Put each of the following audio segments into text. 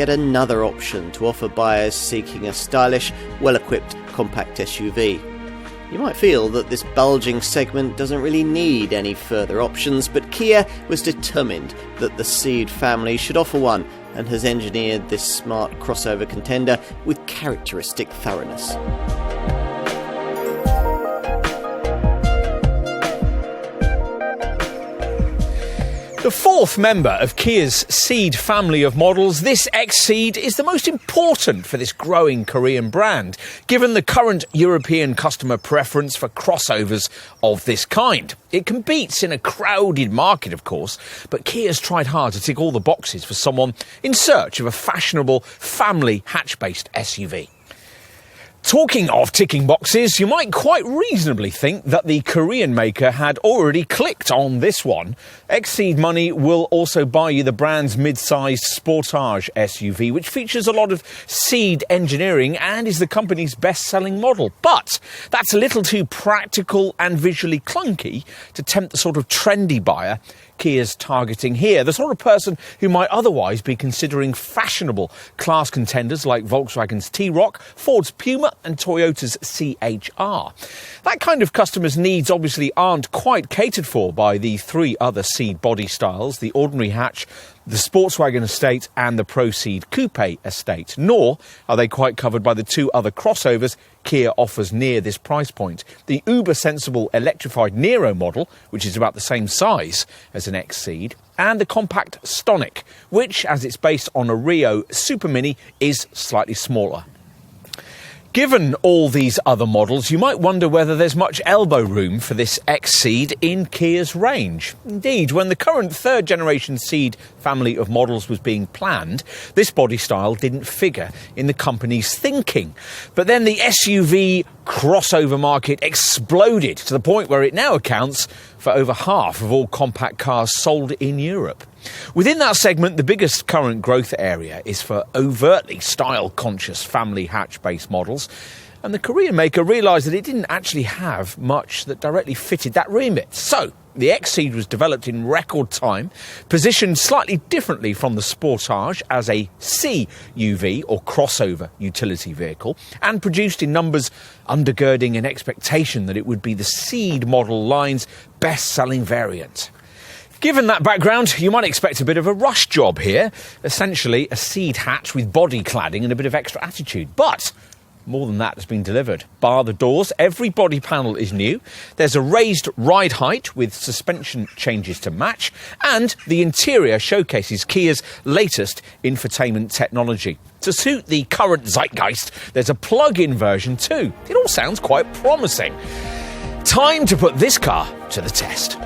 yet another option to offer buyers seeking a stylish, well-equipped compact SUV. You might feel that this bulging segment doesn't really need any further options, but Kia was determined that the Ceed family should offer one, and has engineered this smart crossover contender with characteristic thoroughness. The fourth member of Kia's Ceed family of models, this XCeed is the most important for this growing Korean brand, given the current European customer preference for crossovers of this kind. It competes in a crowded market, of course, but Kia's tried hard to tick all the boxes for someone in search of a fashionable family hatch-based SUV. Talking of ticking boxes, you might quite reasonably think that the Korean maker had already clicked on this one. XCeed Money will also buy you the brand's mid-sized Sportage SUV, which features a lot of Ceed engineering and is the company's best-selling model. But that's a little too practical and visually clunky to tempt the sort of trendy buyer Kia's targeting here, the sort of person who might otherwise be considering fashionable class contenders like Volkswagen's T-Roc, Ford's Puma and Toyota's CHR. That kind of customer's needs obviously aren't quite catered for by the three other Ceed body styles, the ordinary hatch, the Sportswagen estate and the Pro-Ceed Coupe estate, nor are they quite covered by the two other crossovers Kia offers near this price point. The uber-sensible electrified Nero model, which is about the same size as an XCeed, and the compact Stonic, which, as it's based on a Rio Super Mini, is slightly smaller. Given all these other models, you might wonder whether there's much elbow room for this XCeed in Kia's range. Indeed, when the current third-generation Ceed family of models was being planned, this body style didn't figure in the company's thinking. But then the SUV crossover market exploded to the point where it now accounts for over half of all compact cars sold in Europe. Within that segment, the biggest current growth area is for overtly style-conscious family hatch-based models, and the Korean maker realised that it didn't actually have much that directly fitted that remit. So the XCeed was developed in record time, positioned slightly differently from the Sportage as a CUV or crossover utility vehicle, and produced in numbers undergirding an expectation that it would be the Ceed model line's best-selling variant. Given that background, you might expect a bit of a rush job here, essentially a Ceed hatch with body cladding and a bit of extra attitude. But more than that has been delivered. Bar the doors, every body panel is new. There's a raised ride height with suspension changes to match, and the interior showcases Kia's latest infotainment technology. To suit the current zeitgeist, there's a plug-in version too. It all sounds quite promising. Time to put this car to the test.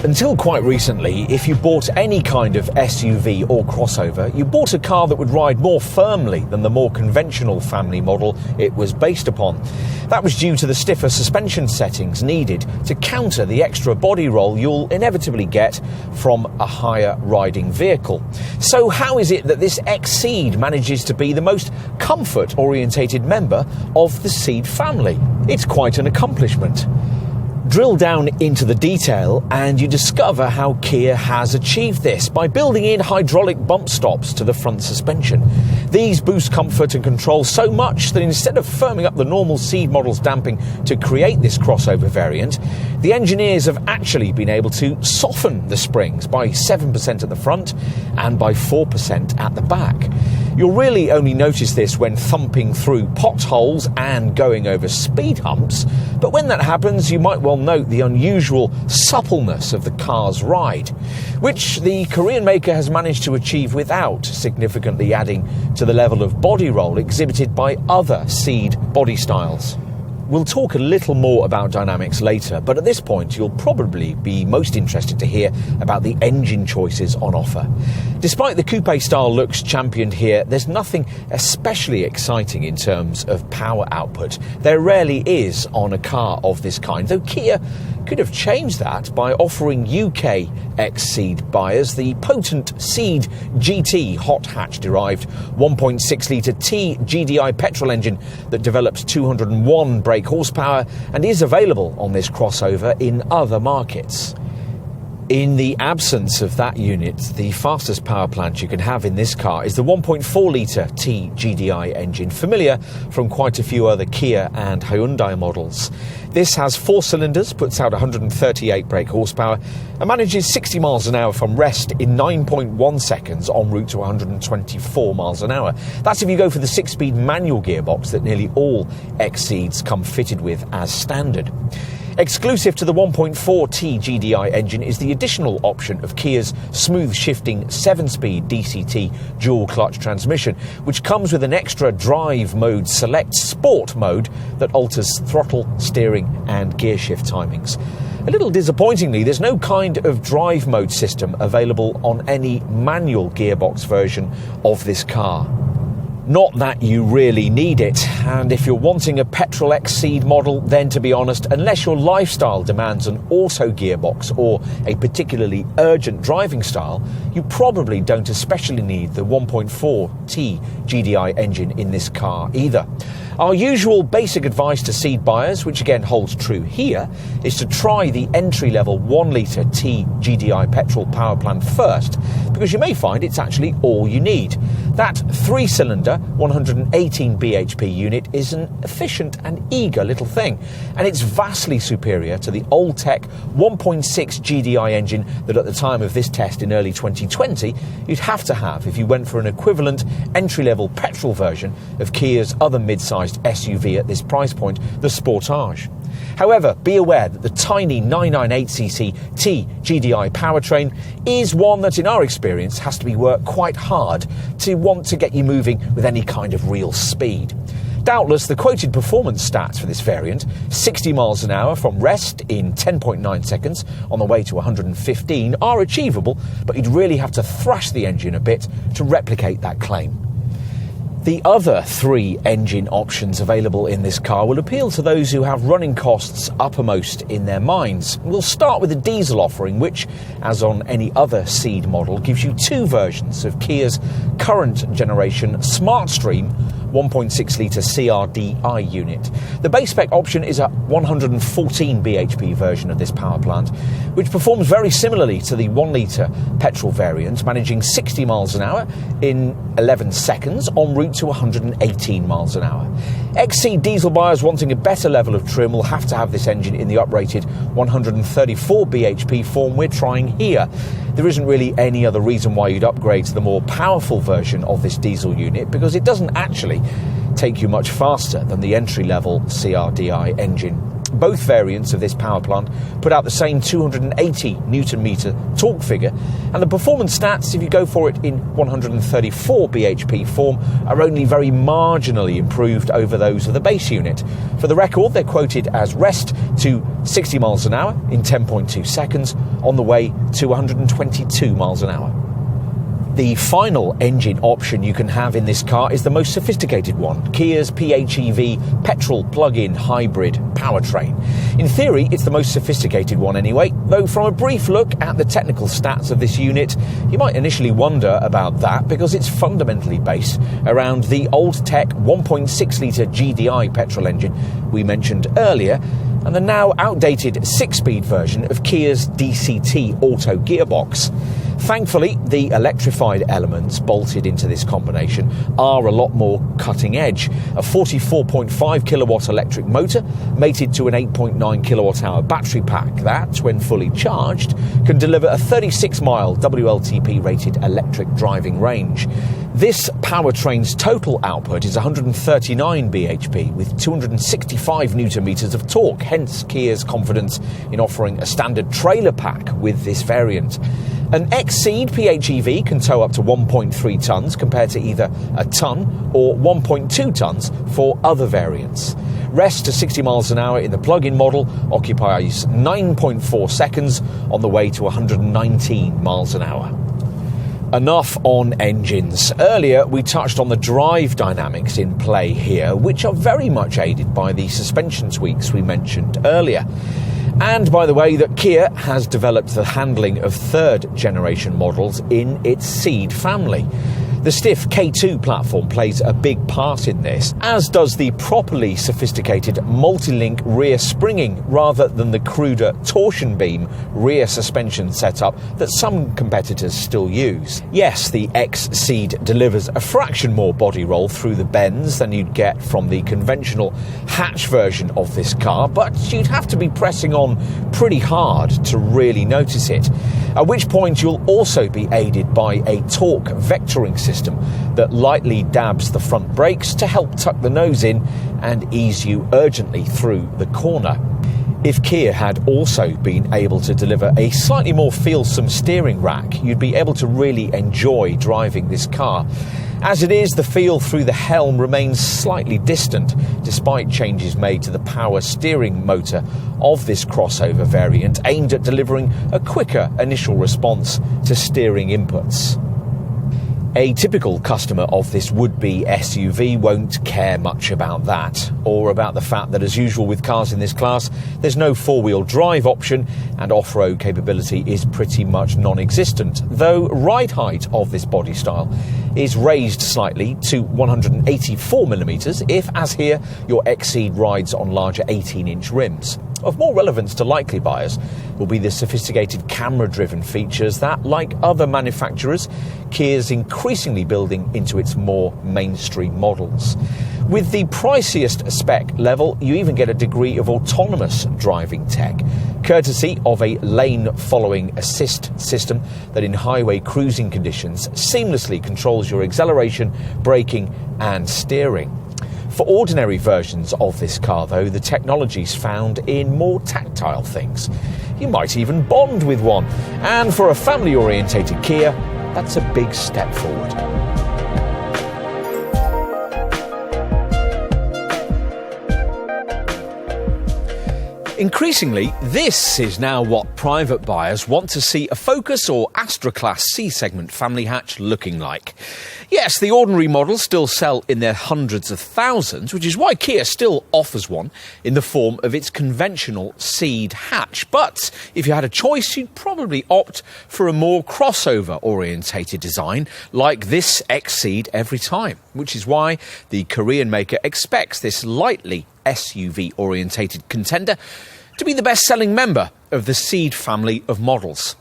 Until quite recently, if you bought any kind of SUV or crossover, you bought a car that would ride more firmly than the more conventional family model it was based upon. That was due to the stiffer suspension settings needed to counter the extra body roll you'll inevitably get from a higher riding vehicle. So how is it that this XCeed manages to be the most comfort-orientated member of the Ceed family? It's quite an accomplishment. Drill down into the detail and you discover how Kia has achieved this by building in hydraulic bump stops to the front suspension. These boost comfort and control so much that instead of firming up the normal Ceed model's damping to create this crossover variant, the engineers have actually been able to soften the springs by 7% at the front and by 4% at the back. You'll really only notice this when thumping through potholes and going over speed humps, but when that happens, you might well note the unusual suppleness of the car's ride, which the Korean maker has managed to achieve without significantly adding to the level of body roll exhibited by other Ceed body styles. We'll talk a little more about dynamics later, but at this point you'll probably be most interested to hear about the engine choices on offer. Despite the coupe-style looks championed here, there's nothing especially exciting in terms of power output. There rarely is on a car of this kind, though Kia could have changed that by offering UK XCeed buyers the potent Ceed GT hot hatch derived 1.6 litre T-GDi petrol engine that develops 201 brake horsepower and is available on this crossover in other markets. In the absence of that unit, the fastest power plant you can have in this car is the 1.4 litre T-GDi engine, familiar from quite a few other Kia and Hyundai models. This has 4 cylinders, puts out 138 brake horsepower and manages 60 miles an hour from rest in 9.1 seconds en route to 124 miles an hour. That's if you go for the 6-speed manual gearbox that nearly all XCeeds come fitted with as standard. Exclusive to the 1.4 T-GDi engine is the additional option of Kia's smooth-shifting 7-speed DCT dual-clutch transmission, which comes with an Xtra drive mode select sport mode that alters throttle, steering and gear shift timings. A little disappointingly, there's no kind of drive mode system available on any manual gearbox version of this car. Not that you really need it, and if you're wanting a petrol XCeed model, then to be honest, unless your lifestyle demands an auto gearbox or a particularly urgent driving style, you probably don't especially need the 1.4 T-GDi engine in this car either. Our usual basic advice to Ceed buyers, which again holds true here, is to try the entry-level 1 litre T-GDi petrol power plant first, because you may find it's actually all you need. That 3-cylinder 118 bhp unit is an efficient and eager little thing, and it's vastly superior to the old-tech 1.6 GDi engine that at the time of this test in early 2020 you'd have to have if you went for an equivalent entry-level petrol version of Kia's other mid-sized SUV at this price point, the Sportage. However, be aware that the tiny 998cc T-GDi powertrain is one that, in our experience, has to be worked quite hard to want to get you moving with any kind of real speed. Doubtless, the quoted performance stats for this variant, 60 miles an hour from rest in 10.9 seconds on the way to 115, are achievable, but you'd really have to thrash the engine a bit to replicate that claim. The other 3 engine options available in this car will appeal to those who have running costs uppermost in their minds. We'll start with the diesel offering, which, as on any other Ceed model, gives you 2 versions of Kia's current generation SmartStream 1.6 litre CRDi unit. The base spec option is a 114 bhp version of this power plant, which performs very similarly to the 1 litre petrol variant, managing 60 miles an hour in 11 seconds en route to 118 miles an hour. XCeed diesel buyers wanting a better level of trim will have to have this engine in the uprated 134 bhp form we're trying here. There isn't really any other reason why you'd upgrade to the more powerful version of this diesel unit, because it doesn't actually take you much faster than the entry-level CRDi engine. Both variants of this power plant put out the same 280 Newton-metre torque figure, and the performance stats, if you go for it in 134 bhp form, are only very marginally improved over those of the base unit. For the record, they're quoted as rest to 60 miles an hour in 10.2 seconds on the way to 122 miles an hour. The final engine option you can have in this car is the most sophisticated one, Kia's PHEV petrol plug-in hybrid powertrain. In theory, it's the most sophisticated one anyway, though from a brief look at the technical stats of this unit, you might initially wonder about that because it's fundamentally based around the old-tech 1.6 litre GDi petrol engine we mentioned earlier, and the now outdated 6-speed version of Kia's DCT auto gearbox. Thankfully, the electrified elements bolted into this combination are a lot more cutting edge. A 44.5 kilowatt electric motor mated to an 8.9 kilowatt hour battery pack that, when fully charged, can deliver a 36-mile WLTP rated electric driving range. This powertrain's total output is 139 bhp with 265 newton-meters of torque, hence Kia's confidence in offering a standard trailer pack with this variant. An XCeed PHEV can tow up to 1.3 tonnes compared to either a tonne or 1.2 tonnes for other variants. Rest to 60 miles an hour in the plug-in model occupies 9.4 seconds on the way to 119 miles an hour. Enough on engines. Earlier we touched on the drive dynamics in play here, which are very much aided by the suspension tweaks we mentioned earlier. And by the way, that Kia has developed the handling of third generation models in its Ceed family. The stiff K2 platform plays a big part in this, as does the properly sophisticated multi-link rear springing rather than the cruder torsion beam rear suspension setup that some competitors still use. Yes, the XCeed delivers a fraction more body roll through the bends than you'd get from the conventional hatch version of this car, but you'd have to be pressing on pretty hard to really notice it, at which point you'll also be aided by a torque vectoring system that lightly dabs the front brakes to help tuck the nose in and ease you urgently through the corner. If Kia had also been able to deliver a slightly more feelsome steering rack, you'd be able to really enjoy driving this car. As it is, the feel through the helm remains slightly distant, despite changes made to the power steering motor of this crossover variant, aimed at delivering a quicker initial response to steering inputs. A typical customer of this would-be SUV won't care much about that, or about the fact that, as usual with cars in this class, there's no four-wheel drive option and off-road capability is pretty much non-existent, though ride height of this body style is raised slightly to 184mm if, as here, your XCeed rides on larger 18-inch rims. Of more relevance to likely buyers will be the sophisticated camera-driven features that, like other manufacturers, Kia's increasingly building into its more mainstream models. With the priciest spec level, you even get a degree of autonomous driving tech, courtesy of a lane-following assist system that in highway cruising conditions seamlessly controls your acceleration, braking and steering. For ordinary versions of this car, though, the technology's found in more tactile things. You might even bond with one. And for a family-orientated Kia, that's a big step forward. Increasingly, this is now what private buyers want to see a Focus or Xtra class C-segment family hatch looking like. Yes, the ordinary models still sell in their hundreds of thousands, which is why Kia still offers one in the form of its conventional Ceed hatch. But if you had a choice, you'd probably opt for a more crossover-orientated design like this XCeed every time, which is why the Korean maker expects this lightly SUV-orientated contender to be the best-selling member of the Ceed family of models.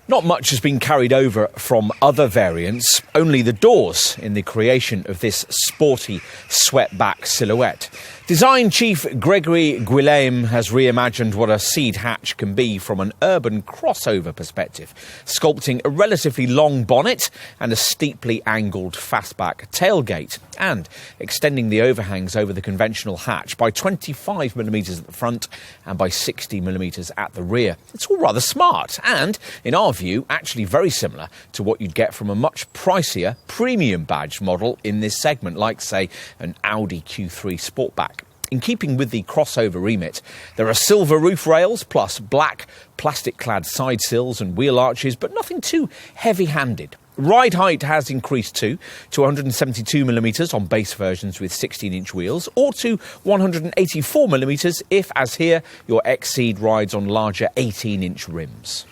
Not much has been carried over from other variants, only the doors in the creation of this sporty swept-back silhouette. Design chief Gregory Guillaume has reimagined what a Ceed hatch can be from an urban crossover perspective, sculpting a relatively long bonnet and a steeply angled fastback tailgate, and extending the overhangs over the conventional hatch by 25mm at the front and by 60mm at the rear. It's all rather smart and, in our view, actually very similar to what you'd get from a much pricier premium badge model in this segment, like, say, an Audi Q3 Sportback. In keeping with the crossover remit, there are silver roof rails plus black plastic-clad side sills and wheel arches, but nothing too heavy-handed. Ride height has increased to 172mm on base versions with 16-inch wheels, or to 184mm if, as here, your XCeed rides on larger 18-inch rims.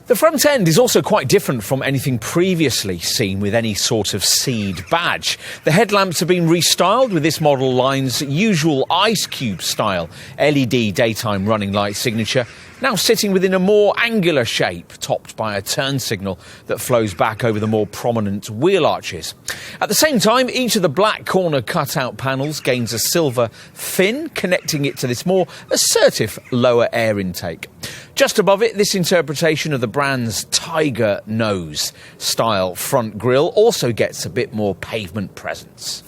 The front end is also quite different from anything previously seen with any sort of Ceed badge. The headlamps have been restyled with this model line's usual ice cube style LED daytime running light signature, now sitting within a more angular shape, topped by a turn signal that flows back over the more prominent wheel arches. At the same time, each of the black corner cutout panels gains a silver fin, connecting it to this more assertive lower air intake. Just above it, this interpretation of the brand's tiger nose style front grille also gets a bit more pavement presence.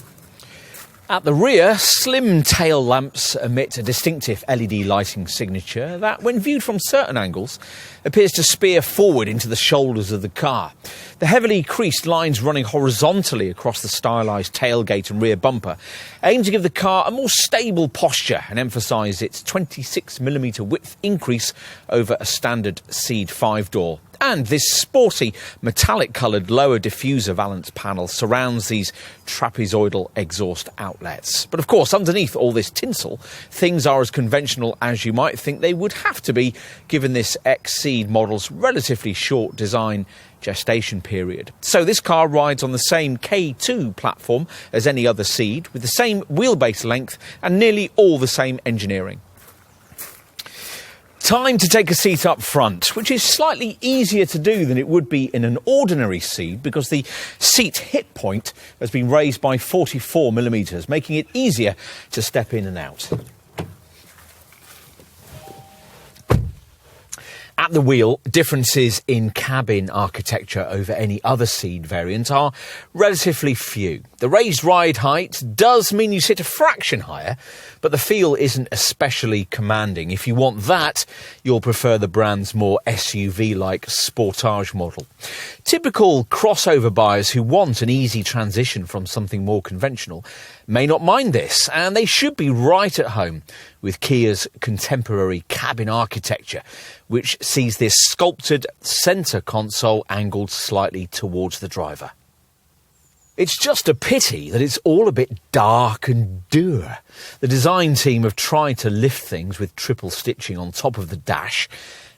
At the rear, slim tail lamps emit a distinctive LED lighting signature that, when viewed from certain angles, appears to spear forward into the shoulders of the car. The heavily creased lines running horizontally across the stylised tailgate and rear bumper aim to give the car a more stable posture and emphasise its 26mm width increase over a standard Ceed 5-door. And this sporty, metallic-coloured lower diffuser valance panel surrounds these trapezoidal exhaust outlets. But of course, underneath all this tinsel, things are as conventional as you might think they would have to be, given this XCeed model's relatively short design gestation period. So this car rides on the same K2 platform as any other Ceed, with the same wheelbase length and nearly all the same engineering. Time to take a seat up front, which is slightly easier to do than it would be in an ordinary Ceed because the seat hip point has been raised by 44mm, making it easier to step in and out. At the wheel, differences in cabin architecture over any other Ceed variant are relatively few. The raised ride height does mean you sit a fraction higher, but the feel isn't especially commanding. If you want that, you'll prefer the brand's more SUV-like Sportage model. Typical crossover buyers who want an easy transition from something more conventional may not mind this, and they should be right at home with Kia's contemporary cabin architecture, which sees this sculpted centre console angled slightly towards the driver. It's just a pity that it's all a bit dark and dour. The design team have tried to lift things with triple stitching on top of the dash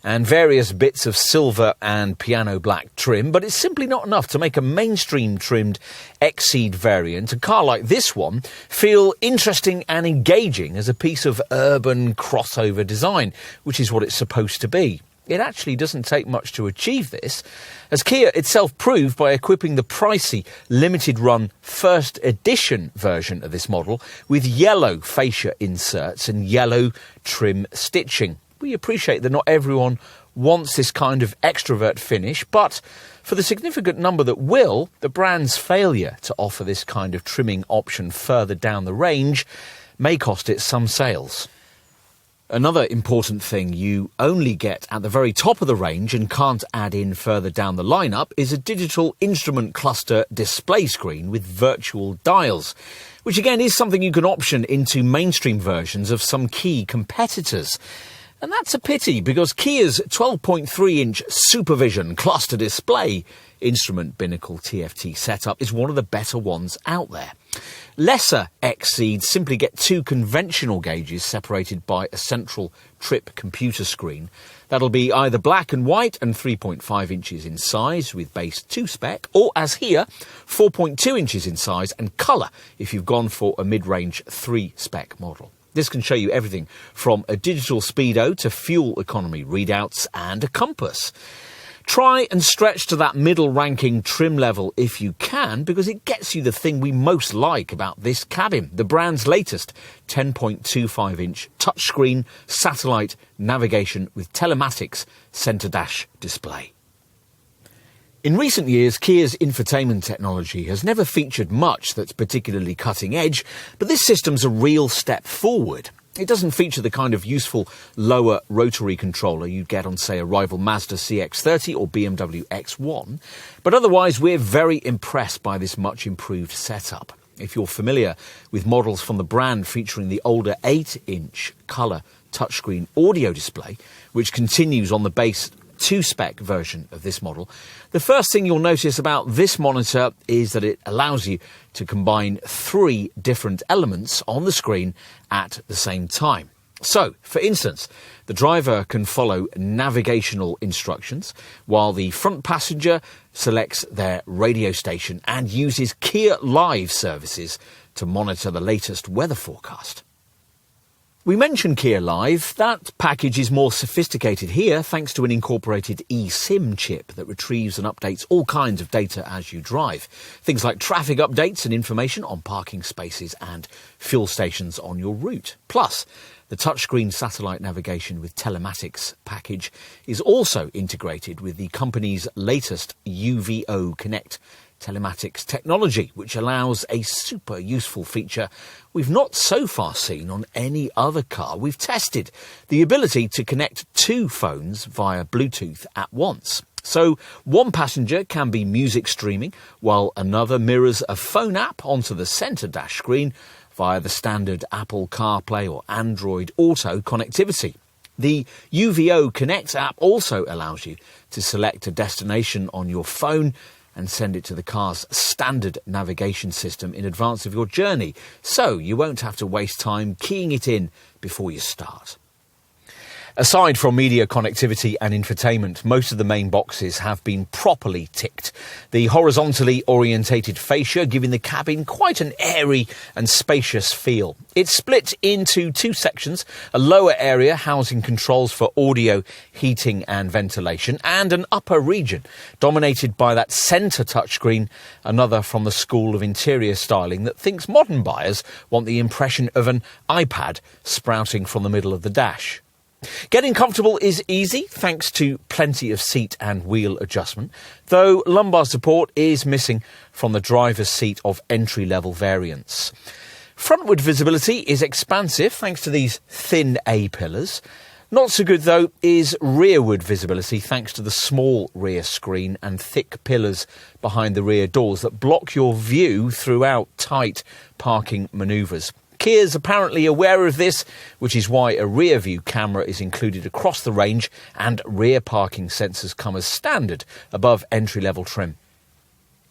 and various bits of silver and piano black trim, but it's simply not enough to make a mainstream trimmed XCeed variant, a car like this one, feel interesting and engaging as a piece of urban crossover design, which is what it's supposed to be. It actually doesn't take much to achieve this, as Kia itself proved by equipping the pricey limited run first edition version of this model with yellow fascia inserts and yellow trim stitching. We appreciate that not everyone wants this kind of extrovert finish, but for the significant number that will, the brand's failure to offer this kind of trimming option further down the range may cost it some sales. Another important thing you only get at the very top of the range and can't add in further down the lineup is a digital instrument cluster display screen with virtual dials, which again is something you can option into mainstream versions of some key competitors. And that's a pity, because Kia's 12.3-inch Supervision cluster display instrument binnacle TFT setup is one of the better ones out there. Lesser XCeeds simply get two conventional gauges separated by a central trip computer screen. That'll be either black and white and 3.5 inches in size with base 2 spec, or as here, 4.2 inches in size and colour if you've gone for a mid-range 3 spec model. This can show you everything from a digital speedo to fuel economy readouts and a compass. Try and stretch to that middle ranking trim level if you can, because it gets you the thing we most like about this cabin, the brand's latest 10.25-inch touchscreen satellite navigation with telematics centre dash display. In recent years, Kia's infotainment technology has never featured much that's particularly cutting edge, but this system's a real step forward. It doesn't feature the kind of useful lower rotary controller you'd get on, say, a rival Mazda CX-30 or BMW X1, but otherwise we're very impressed by this much improved setup. If you're familiar with models from the brand featuring the older 8-inch colour touchscreen audio display, which continues on the base 2-spec version of this model, the first thing you'll notice about this monitor is that it allows you to combine 3 different elements on the screen at the same time. So, for instance, the driver can follow navigational instructions, while the front passenger selects their radio station and uses Kia Live services to monitor the latest weather forecast. We mentioned Kia Live. That package is more sophisticated here thanks to an incorporated eSIM chip that retrieves and updates all kinds of data as you drive. Things like traffic updates and information on parking spaces and fuel stations on your route. Plus, the touchscreen satellite navigation with telematics package is also integrated with the company's latest UVO Connect telematics technology, which allows a super useful feature we've not so far seen on any other car we've tested: the ability to connect 2 phones via Bluetooth at once. So one passenger can be music streaming, while another mirrors a phone app onto the centre dash screen via the standard Apple CarPlay or Android Auto connectivity. The UVO Connect app also allows you to select a destination on your phone and send it to the car's standard navigation system in advance of your journey, so you won't have to waste time keying it in before you start. Aside from media connectivity and infotainment, most of the main boxes have been properly ticked. The horizontally orientated fascia giving the cabin quite an airy and spacious feel. It's split into two sections, a lower area housing controls for audio, heating and ventilation, and an upper region dominated by that centre touchscreen, another from the school of interior styling that thinks modern buyers want the impression of an iPad sprouting from the middle of the dash. Getting comfortable is easy thanks to plenty of seat and wheel adjustment, though lumbar support is missing from the driver's seat of entry-level variants. Frontward visibility is expansive thanks to these thin A-pillars. Not so good, though, is rearward visibility thanks to the small rear screen and thick pillars behind the rear doors that block your view throughout tight parking manoeuvres. Kia's apparently aware of this, which is why a rear view camera is included across the range and rear parking sensors come as standard above entry-level trim.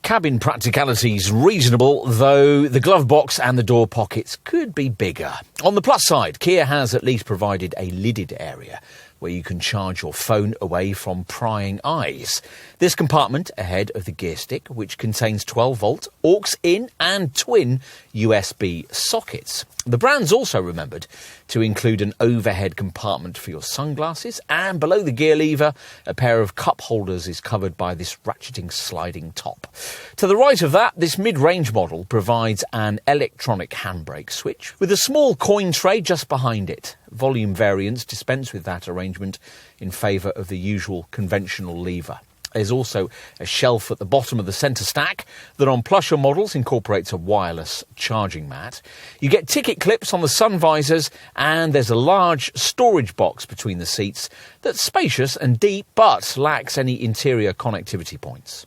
Cabin practicality's reasonable, though the glove box and the door pockets could be bigger. On the plus side, Kia has at least provided a lidded area where you can charge your phone away from prying eyes. This compartment ahead of the gear stick, which contains 12-volt, aux-in and twin USB sockets. The brand's also remembered to include an overhead compartment for your sunglasses, and below the gear lever, a pair of cup holders is covered by this ratcheting sliding top. To the right of that, this mid-range model provides an electronic handbrake switch with a small coin tray just behind it. Volume variants dispense with that arrangement in favour of the usual conventional lever. There's also a shelf at the bottom of the centre stack that on plusher models incorporates a wireless charging mat. You get ticket clips on the sun visors, and there's a large storage box between the seats that's spacious and deep but lacks any interior connectivity points.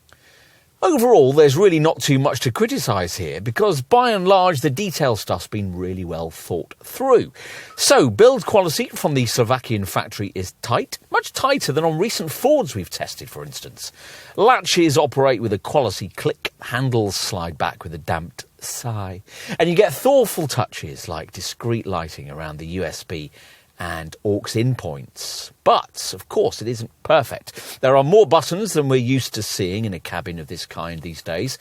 Overall, there's really not too much to criticise here because, by and large, the detail stuff's been really well thought through. So, build quality from the Slovakian factory is tight, much tighter than on recent Fords we've tested, for instance. Latches operate with a quality click, handles slide back with a damped sigh, and you get thoughtful touches like discreet lighting around the USB and aux-in points. But, of course, it isn't perfect. There are more buttons than we're used to seeing in a cabin of this kind these days.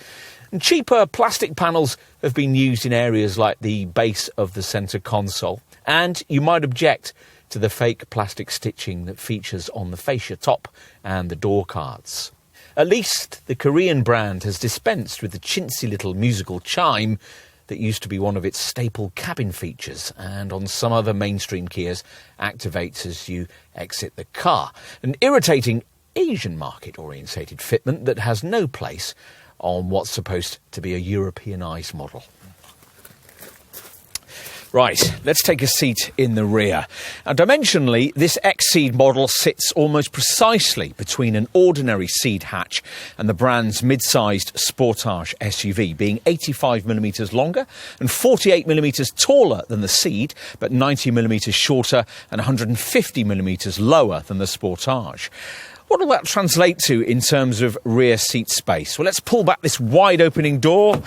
And cheaper plastic panels have been used in areas like the base of the centre console. And you might object to the fake plastic stitching that features on the fascia top and the door cards. At least the Korean brand has dispensed with the chintzy little musical chime that used to be one of its staple cabin features, and on some other mainstream Kias activates as you exit the car. An irritating Asian market-orientated fitment that has no place on what's supposed to be a Europeanised model. Right, let's take a seat in the rear. Now, dimensionally, this XCeed model sits almost precisely between an ordinary Ceed hatch and the brand's mid-sized Sportage SUV, being 85mm longer and 48mm taller than the Ceed, but 90mm shorter and 150mm lower than the Sportage. What will that translate to in terms of rear seat space? Well, let's pull back this wide opening door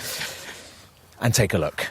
and take a look.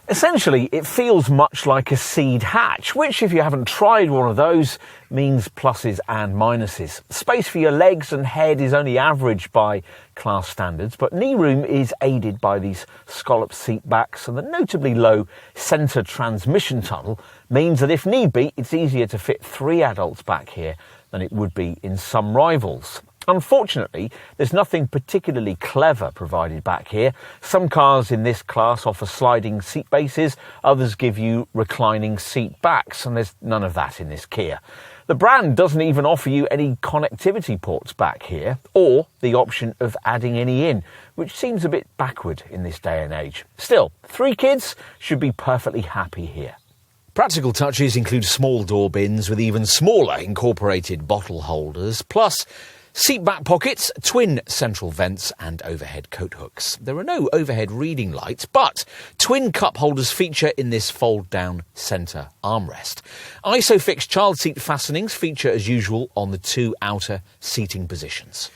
Essentially, it feels much like a Ceed hatch, which, if you haven't tried one of those, means pluses and minuses. Space for your legs and head is only average by class standards, but knee room is aided by these scallop seat backs, and the notably low centre transmission tunnel means that if need be, it's easier to fit 3 adults back here than it would be in some rivals. Unfortunately, there's nothing particularly clever provided back here. Some cars in this class offer sliding seat bases, others give you reclining seat backs, and there's none of that in this Kia. The brand doesn't even offer you any connectivity ports back here, or the option of adding any in, which seems a bit backward in this day and age. Still, 3 kids should be perfectly happy here. Practical touches include small door bins with even smaller incorporated bottle holders, plus Seat back pockets, twin central vents and overhead coat hooks. There are no overhead reading lights, but twin cup holders feature in this fold-down centre armrest. ISOFIX child seat fastenings feature as usual on the two outer seating positions.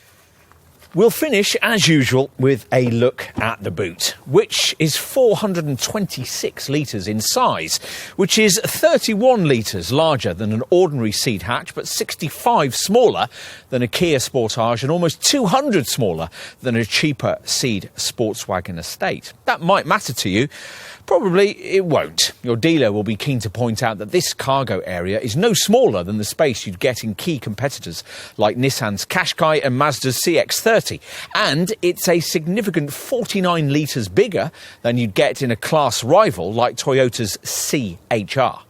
We'll finish, as usual, with a look at the boot, which is 426 litres in size, which is 31 litres larger than an ordinary Ceed hatch, but 65 smaller than a Kia Sportage and almost 200 smaller than a cheaper Ceed Sportswagen Estate. That might matter to you. Probably it won't. Your dealer will be keen to point out that this cargo area is no smaller than the space you'd get in key competitors like Nissan's Qashqai and Mazda's CX-30. And it's a significant 49 litres bigger than you'd get in a class rival like Toyota's C-HR.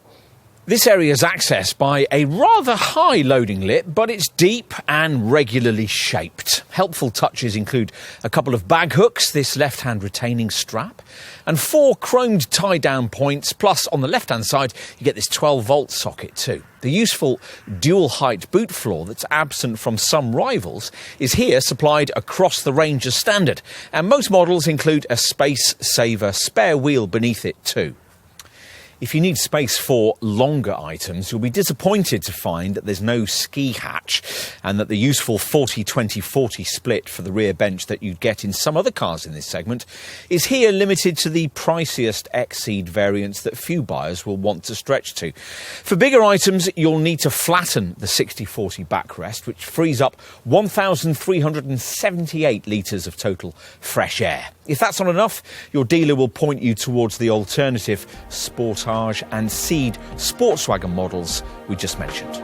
This area is accessed by a rather high loading lip, but it's deep and regularly shaped. Helpful touches include a couple of bag hooks, this left-hand retaining strap, and 4 chromed tie-down points, plus on the left-hand side you get this 12-volt socket too. The useful dual-height boot floor that's absent from some rivals is here supplied across the range as standard, and most models include a space-saver spare wheel beneath it too. If you need space for longer items, you'll be disappointed to find that there's no ski hatch and that the useful 40-20-40 split for the rear bench that you'd get in some other cars in this segment is here limited to the priciest XCeed variants that few buyers will want to stretch to. For bigger items, you'll need to flatten the 60-40 backrest, which frees up 1,378 litres of total fresh air. If that's not enough, your dealer will point you towards the alternative Sportage and Ceed Sportswagen models we just mentioned.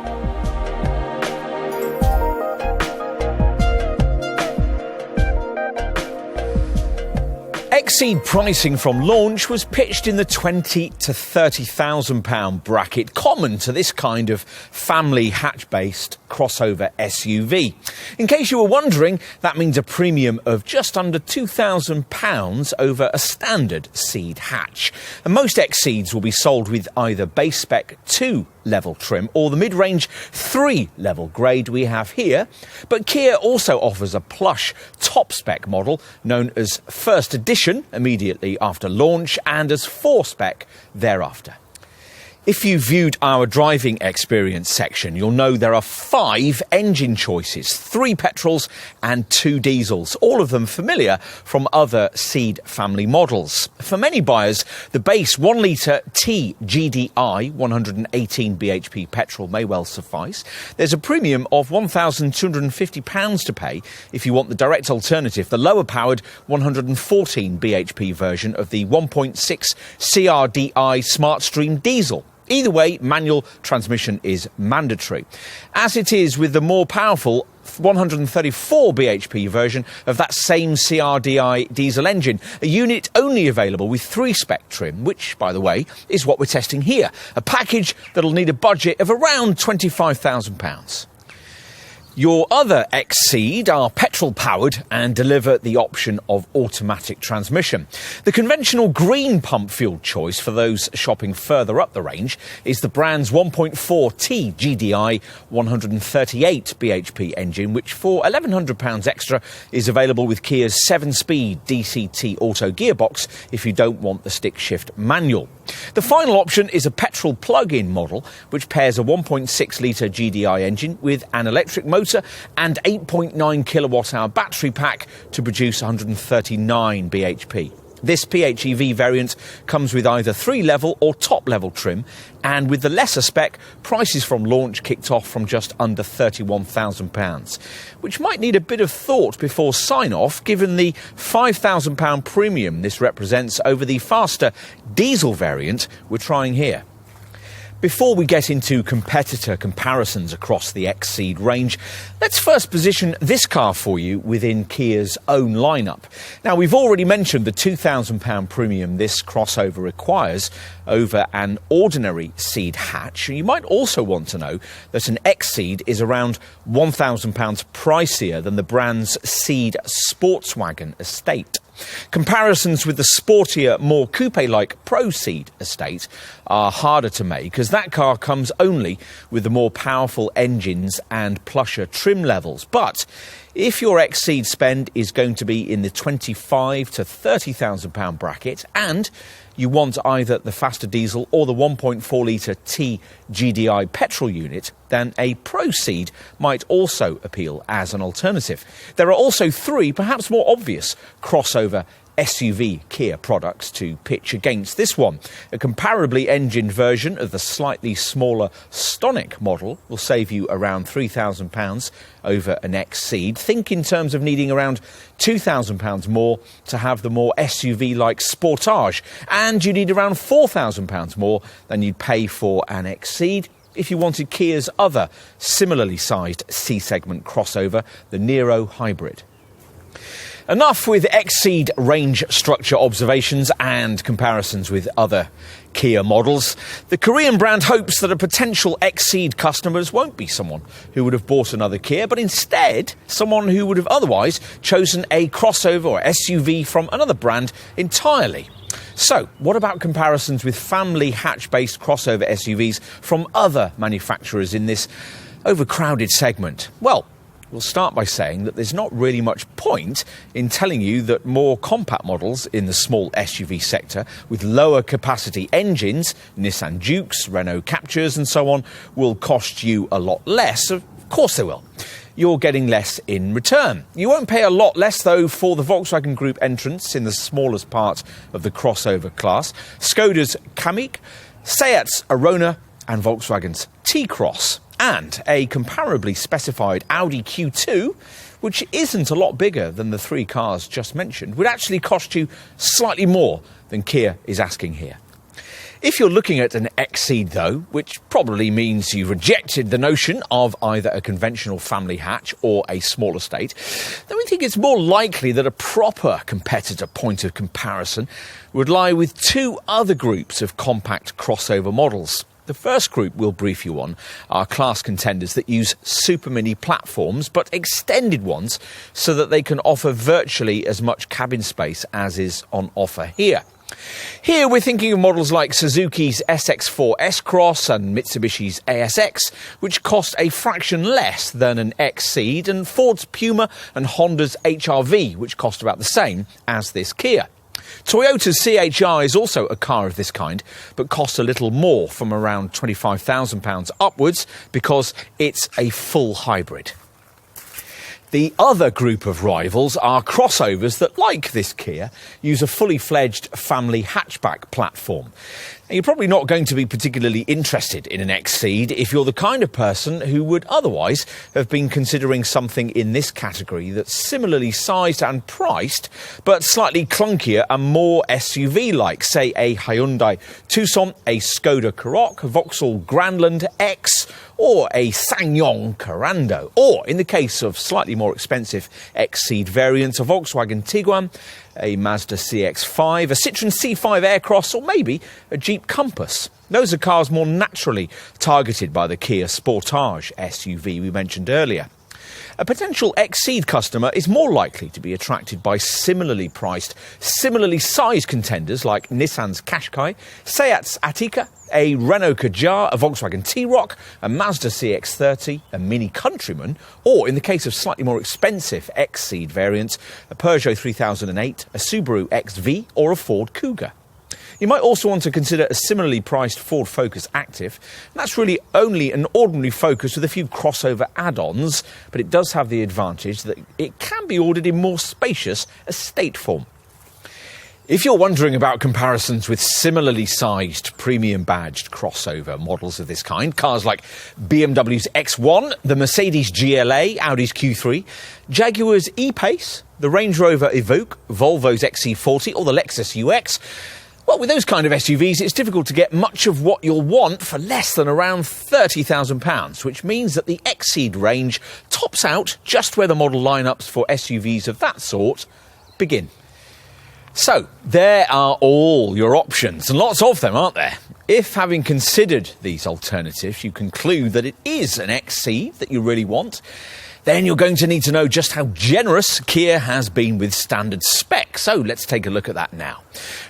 XCeed pricing from launch was pitched in the £20,000 to £30,000 bracket, common to this kind of family hatch-based crossover SUV. In case you were wondering, that means a premium of just under £2,000 over a standard Ceed hatch. And most XCeeds will be sold with either base spec 2-level trim or the mid-range 3-level grade we have here. But Kia also offers a plush top-spec model known as First Edition immediately after launch and as 4-spec thereafter. If you viewed our driving experience section, you'll know there are 5 engine choices, 3 petrols and 2 diesels, all of them familiar from other Ceed family models. For many buyers, the base 1-litre T-GDi 118 bhp petrol may well suffice. There's a premium of £1,250 to pay if you want the direct alternative, the lower-powered 114 bhp version of the 1.6 CRDi SmartStream diesel. Either way, manual transmission is mandatory, as it is with the more powerful 134 bhp version of that same CRDi diesel engine, a unit only available with 3-spec trim, which, by the way, is what we're testing here, a package that'll need a budget of around £25,000. Your other XCeed are petrol-powered and deliver the option of automatic transmission. The conventional green pump-fueled choice for those shopping further up the range is the brand's 1.4 T-GDi 138 bhp engine, which for £1,100 extra is available with Kia's 7-speed DCT auto gearbox if you don't want the stick-shift manual. The final option is a petrol plug-in model, which pairs a 1.6-litre GDi engine with an electric motor and 8.9 kilowatt-hour battery pack to produce 139 bhp. This PHEV variant comes with either 3-level or top-level trim, and with the lesser spec, prices from launch kicked off from just under £31,000, which might need a bit of thought before sign-off, given the £5,000 premium this represents over the faster diesel variant we're trying here. Before we get into competitor comparisons across the XCeed range, let's first position this car for you within Kia's own lineup. Now, we've already mentioned the £2,000 premium this crossover requires over an ordinary Ceed hatch. You might also want to know that an XCeed is around £1,000 pricier than the brand's Ceed Sportswagen Estate. Comparisons with the sportier, more coupe-like Pro Ceed estate are harder to make, as that car comes only with the more powerful engines and plusher trim levels. But if your XCeed spend is going to be in the £25,000 to £30,000 bracket, and you want either the faster diesel or the 1.4 litre T-GDi petrol unit, then a Pro Ceed might also appeal as an alternative. There are also three, perhaps more obvious, crossover SUV Kia products to pitch against this one. A comparably engined version of the slightly smaller Stonic model will save you around £3,000 over an XCeed. Think in terms of needing around £2,000 more to have the more SUV-like Sportage, and you need around £4,000 more than you'd pay for an XCeed if you wanted Kia's other similarly sized C-segment crossover, the Niro Hybrid. Enough with XCeed range structure observations and comparisons with other Kia models. The Korean brand hopes that a potential XCeed customers won't be someone who would have bought another Kia, but instead someone who would have otherwise chosen a crossover or SUV from another brand entirely. So, what about comparisons with family hatch-based crossover SUVs from other manufacturers in this overcrowded segment? Well, we'll start by saying that there's not really much point in telling you that more compact models in the small SUV sector with lower capacity engines, Nissan Dukes, Renault Captures and so on, will cost you a lot less. Of course they will. You're getting less in return. You won't pay a lot less, though, for the Volkswagen Group entrants in the smallest part of the crossover class, Skoda's Kamiq, Seat's Arona and Volkswagen's T-Cross, and a comparably specified Audi Q2, which isn't a lot bigger than the three cars just mentioned, would actually cost you slightly more than Kia is asking here. If you're looking at an XCeed, though, which probably means you've rejected the notion of either a conventional family hatch or a small estate, then we think it's more likely that a proper competitor point of comparison would lie with two other groups of compact crossover models. The first group we'll brief you on are class contenders that use super mini platforms, but extended ones so that they can offer virtually as much cabin space as is on offer here. Here we're thinking of models like Suzuki's SX4 S-Cross and Mitsubishi's ASX, which cost a fraction less than an XCeed, and Ford's Puma and Honda's HR-V, which cost about the same as this Kia. Toyota's CHR is also a car of this kind, but costs a little more, from around £25,000 upwards, because it's a full hybrid. The other group of rivals are crossovers that, like this Kia, use a fully fledged family hatchback platform. Now, you're probably not going to be particularly interested in an XCeed if you're the kind of person who would otherwise have been considering something in this category that's similarly sized and priced, but slightly clunkier and more SUV-like, say a Hyundai Tucson, a Skoda Karoq, a Vauxhall Grandland X, or a SsangYong Corando, or, in the case of slightly more expensive XCeed variants, a Volkswagen Tiguan, a Mazda CX-5, a Citroën C5 Aircross, or maybe a Jeep Compass. Those are cars more naturally targeted by the Kia Sportage SUV we mentioned earlier. A potential XCeed customer is more likely to be attracted by similarly priced, similarly sized contenders like Nissan's Qashqai, Seat's Atika, a Renault Kadjar, a Volkswagen T-Roc, a Mazda CX-30, a Mini Countryman, or, in the case of slightly more expensive XCeed variants, a Peugeot 3008, a Subaru XV, or a Ford Kuga. You might also want to consider a similarly priced Ford Focus Active. That's really only an ordinary Focus with a few crossover add-ons, but it does have the advantage that it can be ordered in more spacious estate form. If you're wondering about comparisons with similarly sized premium badged crossover models of this kind, cars like BMW's X1, the Mercedes GLA, Audi's Q3, Jaguar's E-Pace, the Range Rover Evoque, Volvo's XC40 or the Lexus UX, well, with those kind of SUVs, it's difficult to get much of what you'll want for less than around £30,000, which means that the XCeed range tops out just where the model lineups for SUVs of that sort begin. So, there are all your options, and lots of them, aren't there? If, having considered these alternatives, you conclude that it is an XCeed that you really want, then you're going to need to know just how generous Kia has been with standard spec. So let's take a look at that now.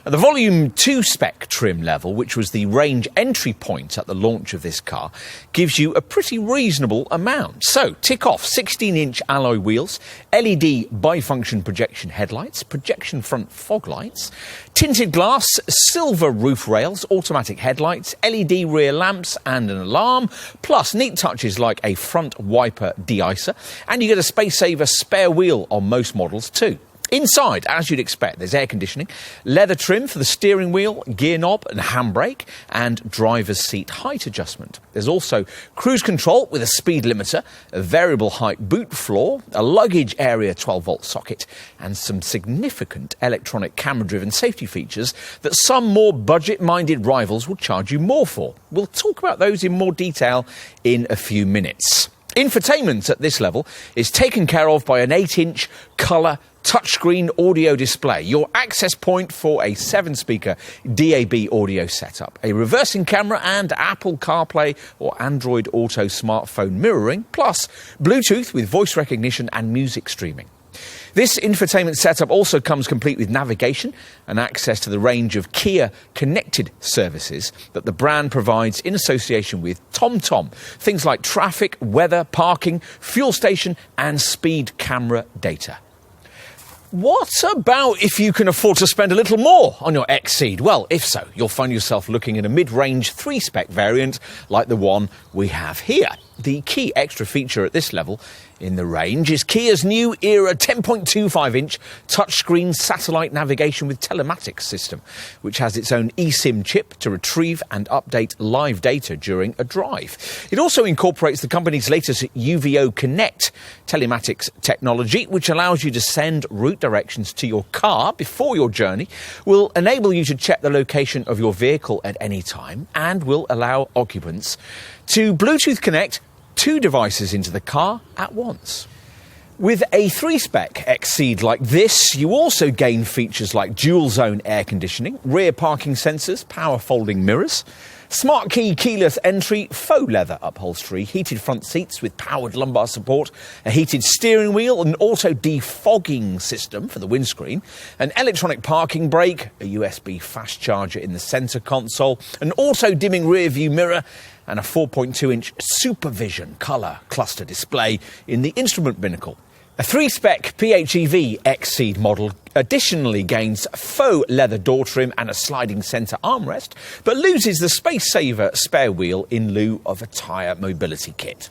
The Volume 2 spec trim level, which was the range entry point at the launch of this car, gives you a pretty reasonable amount. So tick off 16-inch alloy wheels, LED bifunction projection headlights, projection front fog lights, tinted glass, silver roof rails, automatic headlights, LED rear lamps and an alarm, plus neat touches like a front wiper de-icer, and you get a space saver spare wheel on most models too. Inside, as you'd expect, there's air conditioning, leather trim for the steering wheel, gear knob and handbrake, and driver's seat height adjustment. There's also cruise control with a speed limiter, a variable height boot floor, a luggage area 12-volt socket, and some significant electronic camera-driven safety features that some more budget-minded rivals will charge you more for. We'll talk about those in more detail in a few minutes. Infotainment at this level is taken care of by an 8-inch colour touchscreen audio display, your access point for a 7-speaker DAB audio setup, a reversing camera and Apple CarPlay or Android Auto smartphone mirroring, plus Bluetooth with voice recognition and music streaming. This infotainment setup also comes complete with navigation and access to the range of Kia connected services that the brand provides in association with TomTom, things like traffic, weather, parking, fuel station and speed camera data. What about if you can afford to spend a little more on your XCeed? Well, if so, you'll find yourself looking at a mid-range 3-spec variant like the one we have here. The key extra feature at this level in the range is Kia's new era 10.25-inch touchscreen satellite navigation with telematics system, which has its own eSIM chip to retrieve and update live data during a drive. It also incorporates the company's latest UVO Connect telematics technology, which allows you to send route directions to your car before your journey, will enable you to check the location of your vehicle at any time, and will allow occupants to Bluetooth connect 2 devices into the car at once. With a 3-spec XCeed like this, you also gain features like dual-zone air conditioning, rear parking sensors, power folding mirrors, smart key keyless entry, faux leather upholstery, heated front seats with powered lumbar support, a heated steering wheel, an auto defogging system for the windscreen, an electronic parking brake, a USB fast charger in the centre console, an auto dimming rear view mirror, and a 4.2-inch Supervision colour cluster display in the instrument binnacle. A 3-spec PHEV XCeed model additionally gains faux leather door trim and a sliding centre armrest, but loses the space saver spare wheel in lieu of a tyre mobility kit.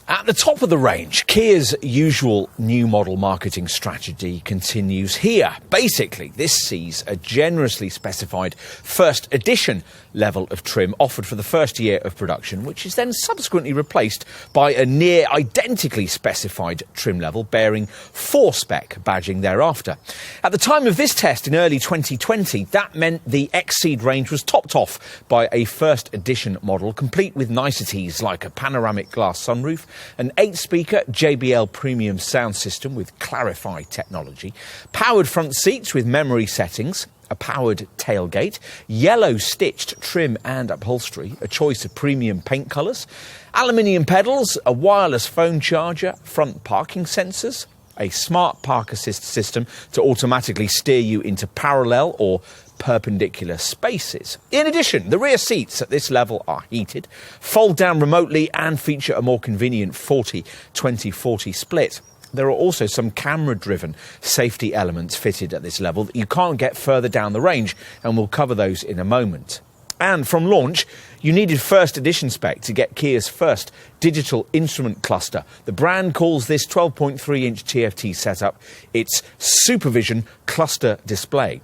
At the top of the range, Kia's usual new model marketing strategy continues here. Basically, this sees a generously specified first edition level of trim offered for the first year of production, which is then subsequently replaced by a near identically specified trim level bearing 4-spec badging thereafter. At the time of this test in early 2020, that meant the XCeed range was topped off by a first edition model complete with niceties like a panoramic glass sunroof, an 8-speaker JBL premium sound system with Clarify technology, powered front seats with memory settings, a powered tailgate, yellow stitched trim and upholstery, a choice of premium paint colours, aluminium pedals, a wireless phone charger, front parking sensors, a smart park assist system to automatically steer you into parallel or perpendicular spaces. In addition, the rear seats at this level are heated, fold down remotely and feature a more convenient 40-20-40 split. There are also some camera-driven safety elements fitted at this level that you can't get further down the range, and we'll cover those in a moment. And from launch, you needed first edition spec to get Kia's first digital instrument cluster. The brand calls this 12.3-inch TFT setup its Supervision cluster display,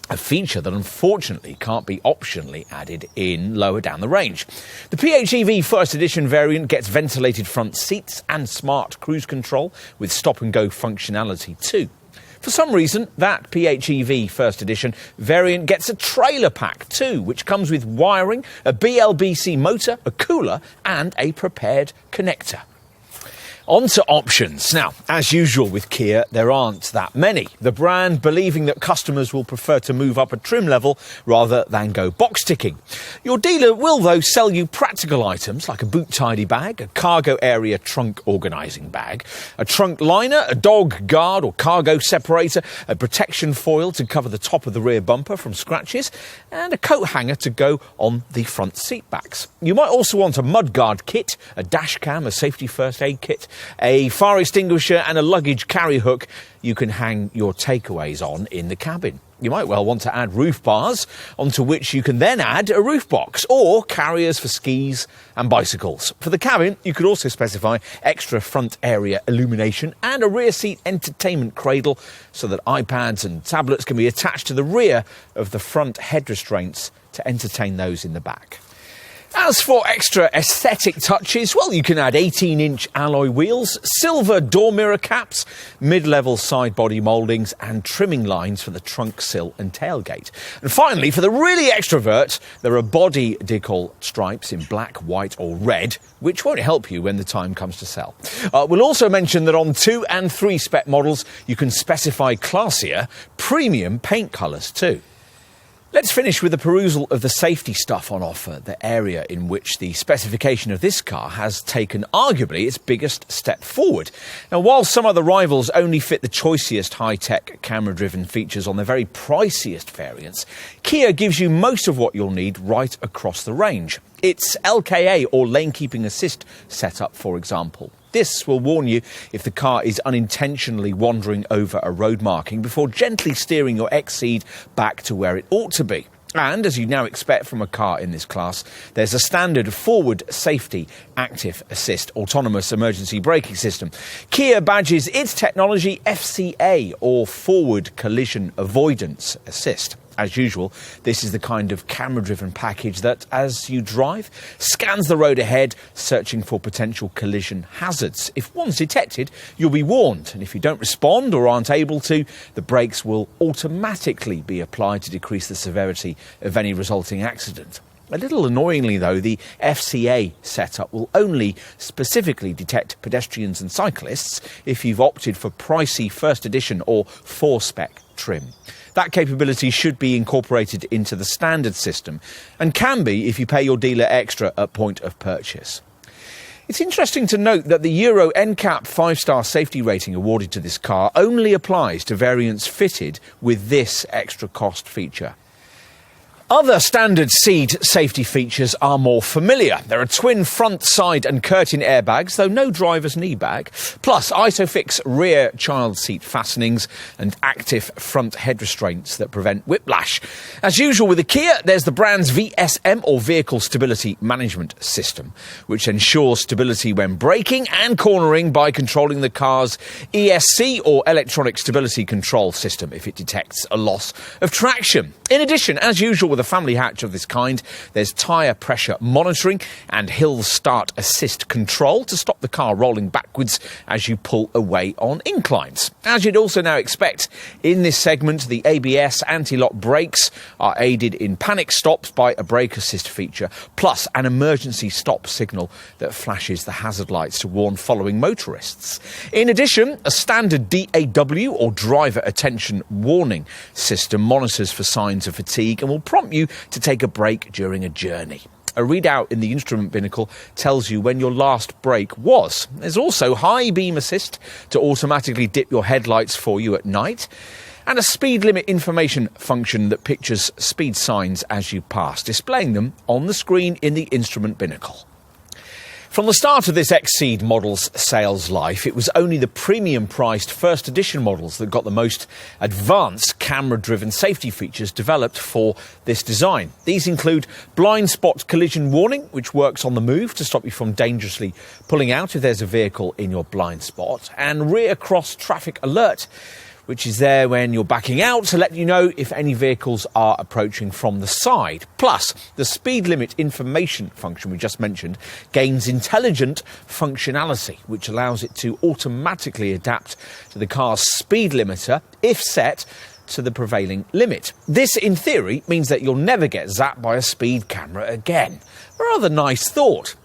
a feature that unfortunately can't be optionally added in lower down the range. The PHEV First Edition variant gets ventilated front seats and smart cruise control with stop-and-go functionality too. For some reason, that PHEV First Edition variant gets a trailer pack too, which comes with wiring, a BLBC motor, a cooler and a prepared connector. On to options. Now, as usual with Kia, there aren't that many. The brand believing that customers will prefer to move up a trim level rather than go box ticking. Your dealer will, though, sell you practical items like a boot tidy bag, a cargo area trunk organising bag, a trunk liner, a dog guard or cargo separator, a protection foil to cover the top of the rear bumper from scratches, and a coat hanger to go on the front seat backs. You might also want a mudguard kit, a dash cam, a safety first aid kit, a fire extinguisher and a luggage carry hook you can hang your takeaways on in the cabin. You might well want to add roof bars, onto which you can then add a roof box, or carriers for skis and bicycles. For the cabin, you could also specify extra front area illumination and a rear seat entertainment cradle so that iPads and tablets can be attached to the rear of the front head restraints to entertain those in the back. As for extra aesthetic touches, well, you can add 18-inch alloy wheels, silver door mirror caps, mid-level side body mouldings and trimming lines for the trunk sill and tailgate. And finally, for the really extrovert, there are body decal stripes in black, white or red, which won't help you when the time comes to sell. We'll also mention that on 2 and 3 spec models, you can specify classier, premium paint colours too. Let's finish with a perusal of the safety stuff on offer, the area in which the specification of this car has taken arguably its biggest step forward. Now, while some other rivals only fit the choicest high-tech camera-driven features on the very priciest variants, Kia gives you most of what you'll need right across the range. Its LKA or lane keeping assist setup, for example. This will warn you if the car is unintentionally wandering over a road marking before gently steering your XCeed back to where it ought to be. And, as you now expect from a car in this class, there's a standard forward safety active assist autonomous emergency braking system. Kia badges its technology FCA, or forward collision avoidance assist. As usual, this is the kind of camera-driven package that, as you drive, scans the road ahead, searching for potential collision hazards. If one's detected, you'll be warned, and if you don't respond or aren't able to, the brakes will automatically be applied to decrease the severity of any resulting accident. A little annoyingly, though, the FCA setup will only specifically detect pedestrians and cyclists if you've opted for pricey first edition or 4-spec trim. That capability should be incorporated into the standard system and can be if you pay your dealer extra at point of purchase. It's interesting to note that the Euro NCAP 5-star safety rating awarded to this car only applies to variants fitted with this extra cost feature. Other standard Ceed safety features are more familiar. There are twin front, side and curtain airbags, though no driver's knee bag, plus ISOFIX rear child seat fastenings and active front head restraints that prevent whiplash. As usual with the Kia, there's the brand's VSM, or Vehicle Stability Management System, which ensures stability when braking and cornering by controlling the car's ESC, or Electronic Stability Control System, if it detects a loss of traction. In addition, as usual with a family hatch of this kind, there's tyre pressure monitoring and hill start assist control to stop the car rolling backwards as you pull away on inclines. As you'd also now expect, in this segment, the ABS anti-lock brakes are aided in panic stops by a brake assist feature, plus an emergency stop signal that flashes the hazard lights to warn following motorists. In addition, a standard DAW, or driver attention warning system, monitors for signs of fatigue and will prompt you to take a break during a journey. A readout in the instrument binnacle tells you when your last break was. There's also high beam assist to automatically dip your headlights for you at night, and a speed limit information function that pictures speed signs as you pass, displaying them on the screen in the instrument binnacle. From the start of this XCeed model's sales life, it was only the premium-priced first edition models that got the most advanced camera-driven safety features developed for this design. These include blind spot collision warning, which works on the move to stop you from dangerously pulling out if there's a vehicle in your blind spot, and rear cross traffic alert, which is there when you're backing out to let you know if any vehicles are approaching from the side. Plus, the speed limit information function we just mentioned gains intelligent functionality, which allows it to automatically adapt to the car's speed limiter if set to the prevailing limit. This, in theory, means that you'll never get zapped by a speed camera again. A rather nice thought.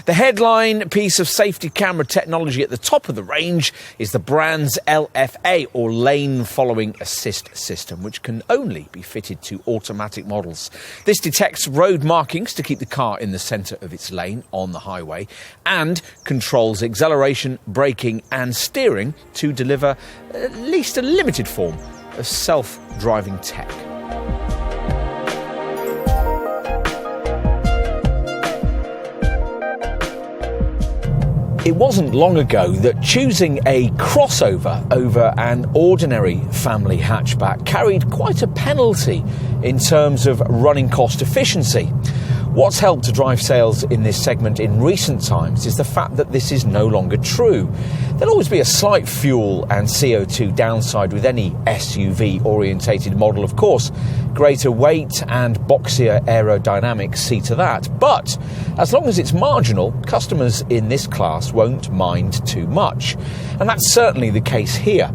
The headline piece of safety camera technology at the top of the range is the brand's LFA, or Lane Following Assist system, which can only be fitted to automatic models. This detects road markings to keep the car in the centre of its lane on the highway and controls acceleration, braking and steering to deliver at least a limited form of self-driving tech. It wasn't long ago that choosing a crossover over an ordinary family hatchback carried quite a penalty in terms of running cost efficiency. What's helped to drive sales in this segment in recent times is the fact that this is no longer true. There'll always be a slight fuel and CO2 downside with any SUV-orientated model, of course. Greater weight and boxier aerodynamics see to that. But as long as it's marginal, customers in this class won't mind too much. And that's certainly the case here.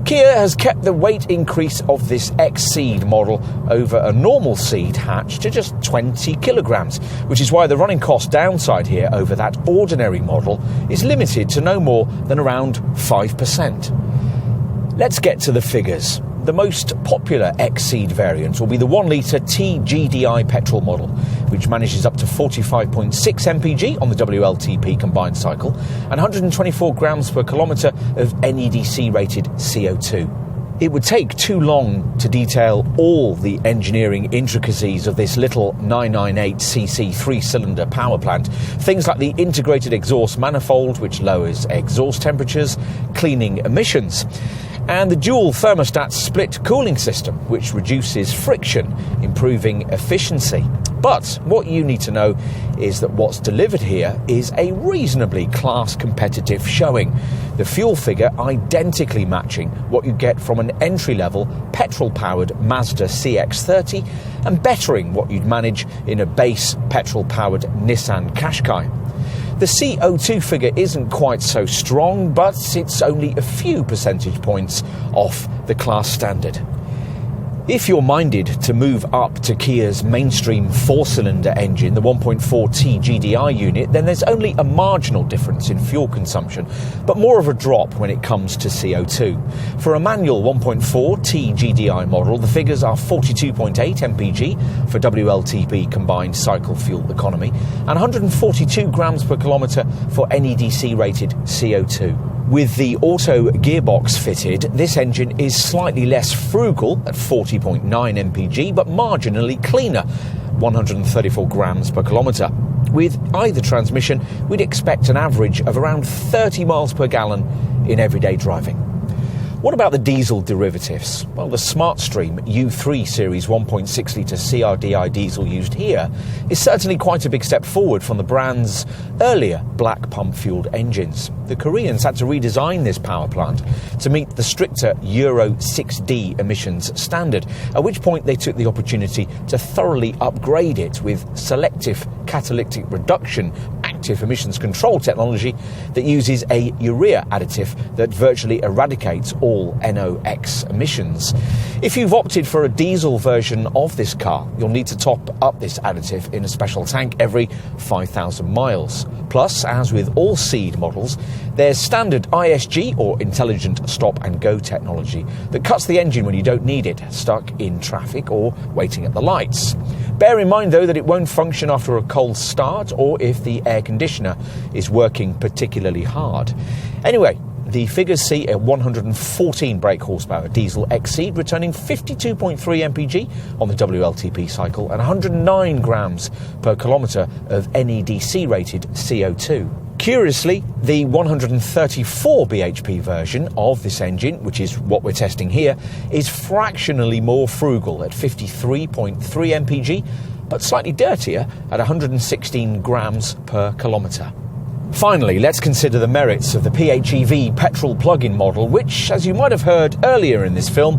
Kia has kept the weight increase of this XCeed model over a normal Ceed hatch to just 20 kilograms, which is why the running cost downside here over that ordinary model is limited to no more than around 5%. Let's get to the figures. The most popular XCeed variant will be the 1-litre T-GDi petrol model, which manages up to 45.6 mpg on the WLTP combined cycle and 124 grams per kilometre of NEDC-rated CO2. It would take too long to detail all the engineering intricacies of this little 998cc three-cylinder power plant. Things like the integrated exhaust manifold, which lowers exhaust temperatures, cleaning emissions, and the dual thermostat split cooling system, which reduces friction, improving efficiency. But what you need to know is that what's delivered here is a reasonably class-competitive showing. The fuel figure identically matching what you get from an entry-level petrol-powered Mazda CX-30 and bettering what you'd manage in a base petrol-powered Nissan Qashqai. The CO2 figure isn't quite so strong, but it's only a few percentage points off the class standard. If you're minded to move up to Kia's mainstream four-cylinder engine, the 1.4 T-GDi unit, then there's only a marginal difference in fuel consumption, but more of a drop when it comes to CO2. For a manual 1.4 T-GDi model, the figures are 42.8 mpg for WLTP combined cycle fuel economy and 142 grams per kilometre for NEDC-rated CO2. With the auto gearbox fitted, this engine is slightly less frugal at 40.9 mpg, but marginally cleaner, 134 grams per kilometre. With either transmission, we'd expect an average of around 30 miles per gallon in everyday driving. What about the diesel derivatives? Well, the SmartStream U3 Series 1.6-litre CRDi diesel used here is certainly quite a big step forward from the brand's earlier black pump-fuelled engines. The Koreans had to redesign this power plant to meet the stricter Euro 6D emissions standard, at which point they took the opportunity to thoroughly upgrade it with selective catalytic reduction active emissions control technology that uses a urea additive that virtually eradicates all NOx emissions. If you've opted for a diesel version of this car, you'll need to top up this additive in a special tank every 5,000 miles. Plus, as with all Ceed models, there's standard ISG, or intelligent stop and go technology, that cuts the engine when you don't need it, stuck in traffic or waiting at the lights. Bear in mind, though, that it won't function after a cold start or if the air conditioner is working particularly hard. Anyway, the figures see a 114 brake horsepower diesel XCeed returning 52.3 mpg on the WLTP cycle and 109 grams per kilometre of NEDC-rated CO2. Curiously, the 134 bhp version of this engine, which is what we're testing here, is fractionally more frugal at 53.3 mpg, but slightly dirtier at 116 grams per kilometre. Finally, let's consider the merits of the PHEV petrol plug-in model, which, as you might have heard earlier in this film,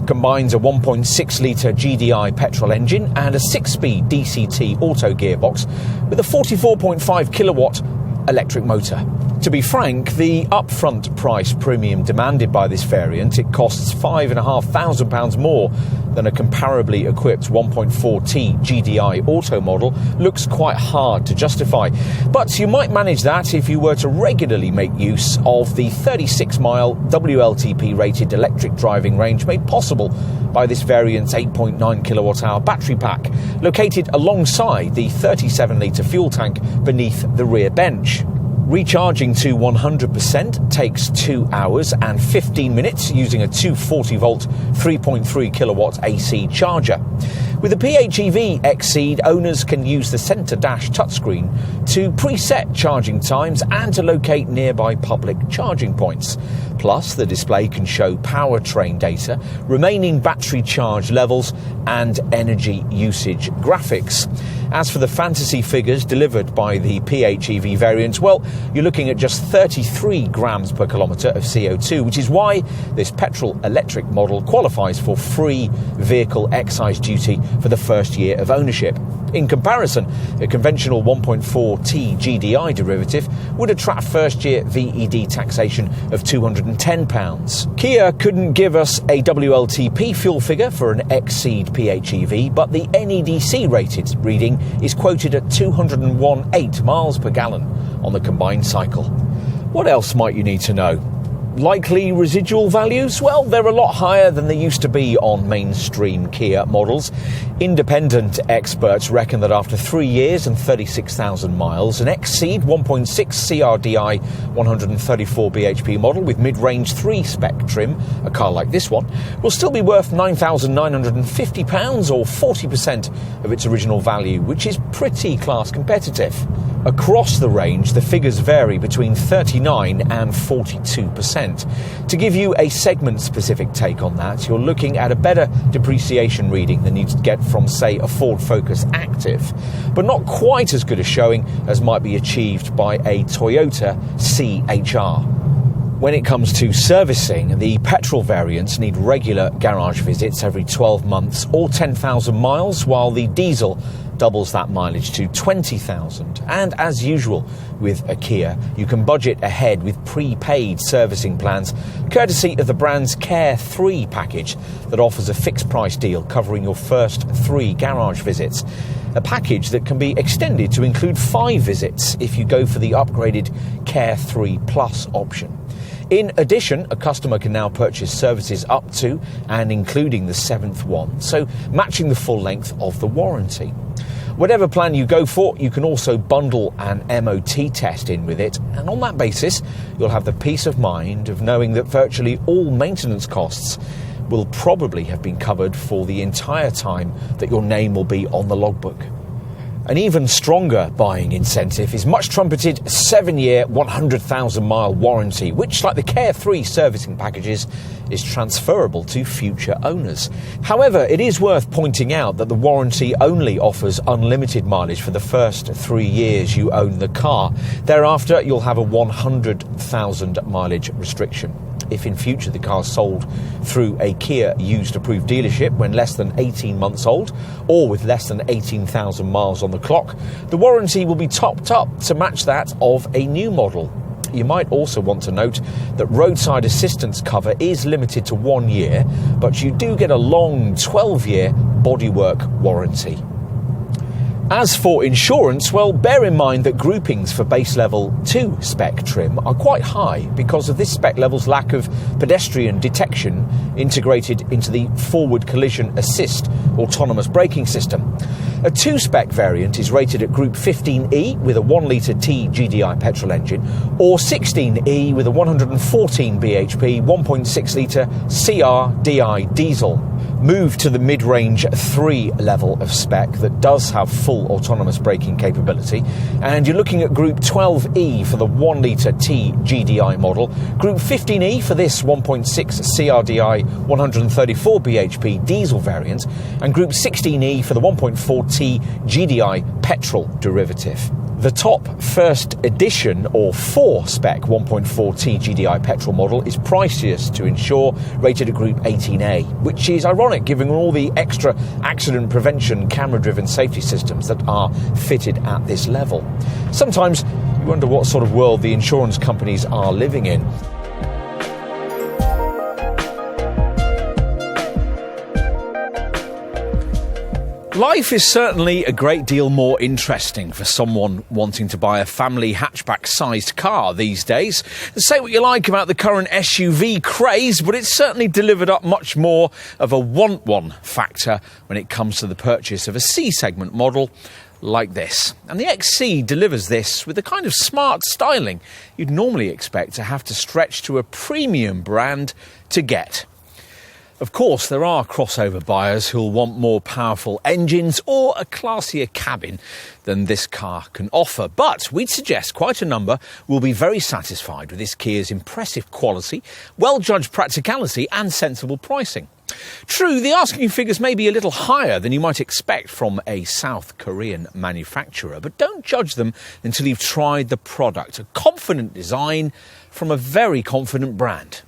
combines a 1.6-litre GDi petrol engine and a 6-speed DCT auto gearbox with a 44.5 kilowatt electric motor. To be frank, the upfront price premium demanded by this variant, it costs £5,500 more than a comparably equipped 1.4 T-GDi auto model, looks quite hard to justify. But you might manage that if you were to regularly make use of the 36-mile WLTP-rated electric driving range made possible by this variant's 8.9 kilowatt-hour battery pack, located alongside the 37-litre fuel tank beneath the rear bench. Recharging to 100% takes 2 hours and 15 minutes using a 240-volt 3.3 kilowatt AC charger. With the PHEV XCeed, owners can use the centre dash touchscreen to preset charging times and to locate nearby public charging points. Plus, the display can show powertrain data, remaining battery charge levels and energy usage graphics. As for the fantasy figures delivered by the PHEV variant, well, you're looking at just 33 grams per kilometre of CO2, which is why this petrol-electric model qualifies for free vehicle excise duty for the first year of ownership. In comparison, a conventional 1.4 T-GDi derivative would attract first-year VED taxation of £210. Kia couldn't give us a WLTP fuel figure for an XCeed PHEV, but the NEDC-rated reading is quoted at 201.8 miles per gallon on the combined cycle. What else might you need to know? Likely residual values? Well, they're a lot higher than they used to be on mainstream Kia models. Independent experts reckon that after 3 years and 36,000 miles, an XCeed 1.6 CRDi 134 bhp model with mid-range 3 spec trim, a car like this one, will still be worth £9,950 or 40% of its original value, which is pretty class competitive. Across the range, the figures vary between 39 and 42%. To give you a segment-specific take on that, you're looking at a better depreciation reading than you'd get from, say, a Ford Focus Active, but not quite as good a showing as might be achieved by a Toyota CHR. When it comes to servicing, the petrol variants need regular garage visits every 12 months or 10,000 miles, while the diesel doubles that mileage to 20,000. And as usual with a Kia, you can budget ahead with prepaid servicing plans, courtesy of the brand's Care 3 package that offers a fixed price deal covering your first 3 garage visits. A package that can be extended to include 5 visits if you go for the upgraded Care 3 Plus option. In addition, a customer can now purchase services up to and including the 7th one, so matching the full length of the warranty. Whatever plan you go for, you can also bundle an MOT test in with it, and on that basis, you'll have the peace of mind of knowing that virtually all maintenance costs will probably have been covered for the entire time that your name will be on the logbook. An even stronger buying incentive is much trumpeted 7-year, 100,000-mile warranty, which, like the Care 3 servicing packages, is transferable to future owners. However, it is worth pointing out that the warranty only offers unlimited mileage for the first 3 years you own the car. Thereafter, you'll have a 100,000 mileage restriction. If in future the car is sold through a Kia used approved dealership when less than 18 months old or with less than 18,000 miles on the clock, the warranty will be topped up to match that of a new model. You might also want to note that roadside assistance cover is limited to 1 year, but you do get a long 12-year bodywork warranty. As for insurance, well, bear in mind that groupings for base level 2 spec trim are quite high because of this spec level's lack of pedestrian detection integrated into the forward collision assist autonomous braking system. A 2 spec variant is rated at Group 15E with a 1-litre T-GDi petrol engine, or 16E with a 114 bhp 1.6-litre CRDi diesel. Move to the mid-range 3 level of spec that does have full autonomous braking capability, and you're looking at Group 12E for the 1-litre T-GDi model, Group 15E for this 1.6 CRDi 134 bhp diesel variant, and Group 16E for the 1.4 T-GDi petrol derivative. The top first edition or 4 spec 1.4 T-GDi petrol model is priciest to insure, rated at Group 18A, which is ironic given all the extra accident prevention camera-driven safety systems that are fitted at this level. Sometimes You wonder what sort of world the insurance companies are living in. Life is certainly a great deal more interesting for someone wanting to buy a family hatchback-sized car these days. Say what you like about the current SUV craze, but it's certainly delivered up much more of a want one factor when it comes to the purchase of a C-segment model like this. And the XCeed delivers this with the kind of smart styling you'd normally expect to have to stretch to a premium brand to get. Of course, there are crossover buyers who'll want more powerful engines or a classier cabin than this car can offer. But we'd suggest quite a number will be very satisfied with this Kia's impressive quality, well-judged practicality and sensible pricing. True, the asking figures may be a little higher than you might expect from a South Korean manufacturer, but don't judge them until you've tried the product. A confident design from a very confident brand.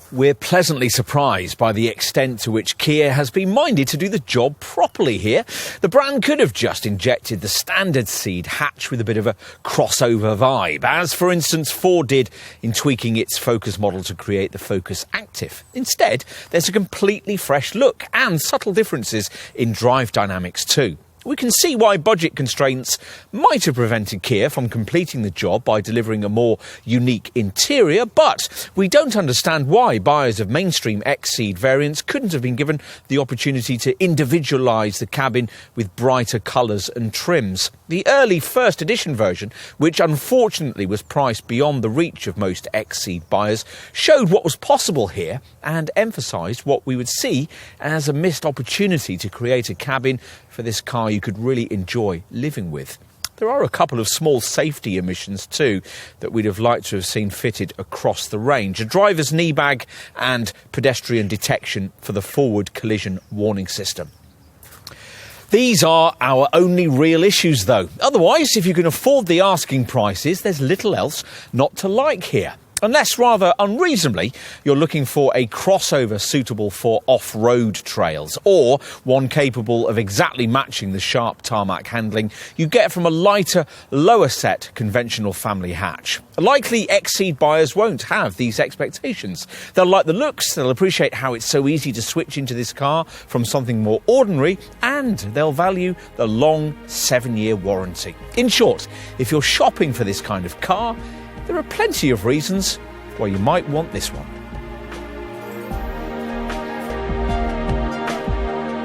We're pleasantly surprised by the extent to which Kia has been minded to do the job properly here. The brand could have just injected the standard Ceed hatch with a bit of a crossover vibe, as for instance Ford did in tweaking its Focus model to create the Focus Active. Instead, there's a completely fresh look and subtle differences in drive dynamics too. We can see why budget constraints might have prevented Kia from completing the job by delivering a more unique interior, but we don't understand why buyers of mainstream XCeed variants couldn't have been given the opportunity to individualise the cabin with brighter colours and trims. The early first edition version, which unfortunately was priced beyond the reach of most XCeed buyers, showed what was possible here and emphasised what we would see as a missed opportunity to create a cabin for this car you could really enjoy living with. There are a couple of small safety omissions too that we'd have liked to have seen fitted across the range. A driver's knee bag and pedestrian detection for the forward collision warning system. These are our only real issues though. Otherwise, if you can afford the asking prices, there's little else not to like here. Unless, rather unreasonably, you're looking for a crossover suitable for off-road trails, or one capable of exactly matching the sharp tarmac handling you get from a lighter, lower-set conventional family hatch. Likely XCeed buyers won't have these expectations. They'll like the looks, they'll appreciate how it's so easy to switch into this car from something more ordinary, and they'll value the long 7-year warranty. In short, if you're shopping for this kind of car, there are plenty of reasons why you might want this one.